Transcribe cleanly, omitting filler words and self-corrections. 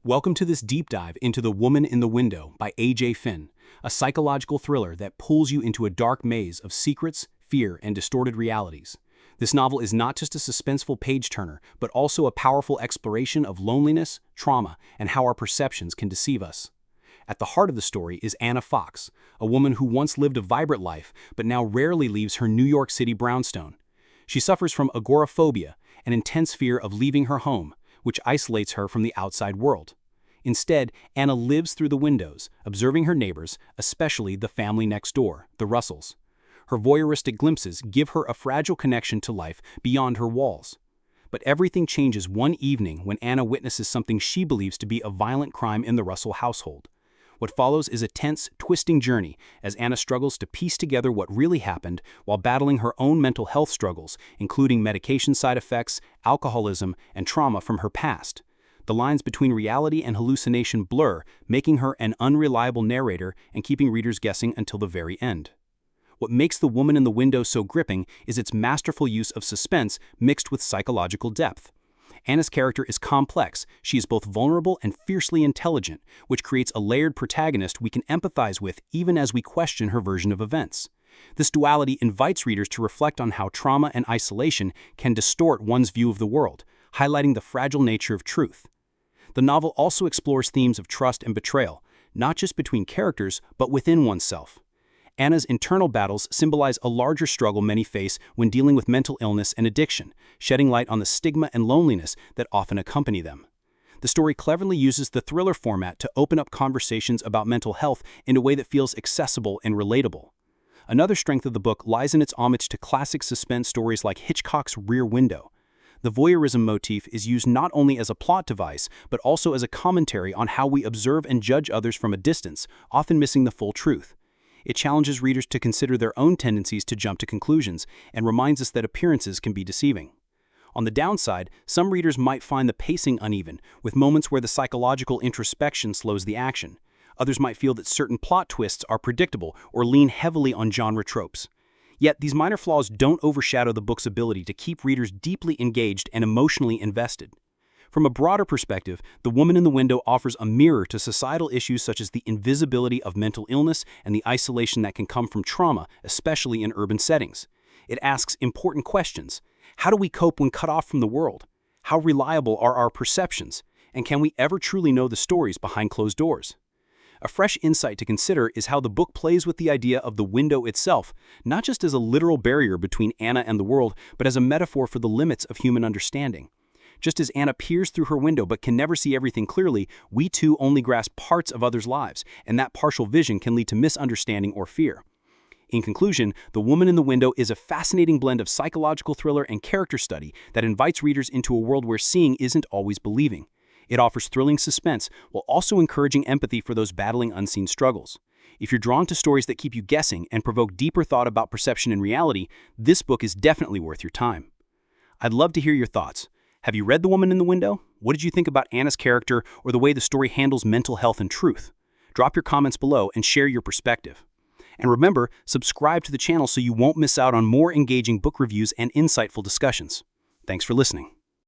Welcome to this deep dive into The Woman in the Window by A.J. Finn, a psychological thriller that pulls you into a dark maze of secrets, fear, and distorted realities. This novel is not just a suspenseful page-turner, but also a powerful exploration of loneliness, trauma, and how our perceptions can deceive us. At the heart of the story is Anna Fox, a woman who once lived a vibrant life, but now rarely leaves her New York City brownstone. She suffers from agoraphobia, an intense fear of leaving her home, which isolates her from the outside world. Instead, Anna lives through the windows, observing her neighbors, especially the family next door, the Russells. Her voyeuristic glimpses give her a fragile connection to life beyond her walls. But everything changes one evening when Anna witnesses something she believes to be a violent crime in the Russell household. What follows is a tense, twisting journey as Anna struggles to piece together what really happened while battling her own mental health struggles, including medication side effects, alcoholism, and trauma from her past. The lines between reality and hallucination blur, making her an unreliable narrator and keeping readers guessing until the very end. What makes The Woman in the Window so gripping is its masterful use of suspense mixed with psychological depth. Anna's character is complex. She is both vulnerable and fiercely intelligent, which creates a layered protagonist we can empathize with even as we question her version of events. This duality invites readers to reflect on how trauma and isolation can distort one's view of the world, highlighting the fragile nature of truth. The novel also explores themes of trust and betrayal, not just between characters, but within oneself. Anna's internal battles symbolize a larger struggle many face when dealing with mental illness and addiction, shedding light on the stigma and loneliness that often accompany them. The story cleverly uses the thriller format to open up conversations about mental health in a way that feels accessible and relatable. Another strength of the book lies in its homage to classic suspense stories like Hitchcock's Rear Window. The voyeurism motif is used not only as a plot device, but also as a commentary on how we observe and judge others from a distance, often missing the full truth. It challenges readers to consider their own tendencies to jump to conclusions, and reminds us that appearances can be deceiving. On the downside, some readers might find the pacing uneven, with moments where the psychological introspection slows the action. Others might feel that certain plot twists are predictable or lean heavily on genre tropes. Yet, these minor flaws don't overshadow the book's ability to keep readers deeply engaged and emotionally invested. From a broader perspective, The Woman in the Window offers a mirror to societal issues such as the invisibility of mental illness and the isolation that can come from trauma, especially in urban settings. It asks important questions. How do we cope when cut off from the world? How reliable are our perceptions? And can we ever truly know the stories behind closed doors? A fresh insight to consider is how the book plays with the idea of the window itself, not just as a literal barrier between Anna and the world, but as a metaphor for the limits of human understanding. Just as Anna peers through her window but can never see everything clearly, we too only grasp parts of others' lives, and that partial vision can lead to misunderstanding or fear. In conclusion, The Woman in the Window is a fascinating blend of psychological thriller and character study that invites readers into a world where seeing isn't always believing. It offers thrilling suspense while also encouraging empathy for those battling unseen struggles. If you're drawn to stories that keep you guessing and provoke deeper thought about perception and reality, this book is definitely worth your time. I'd love to hear your thoughts. Have you read The Woman in the Window? What did you think about Anna's character or the way the story handles mental health and truth? Drop your comments below and share your perspective. And remember, subscribe to the channel so you won't miss out on more engaging book reviews and insightful discussions. Thanks for listening.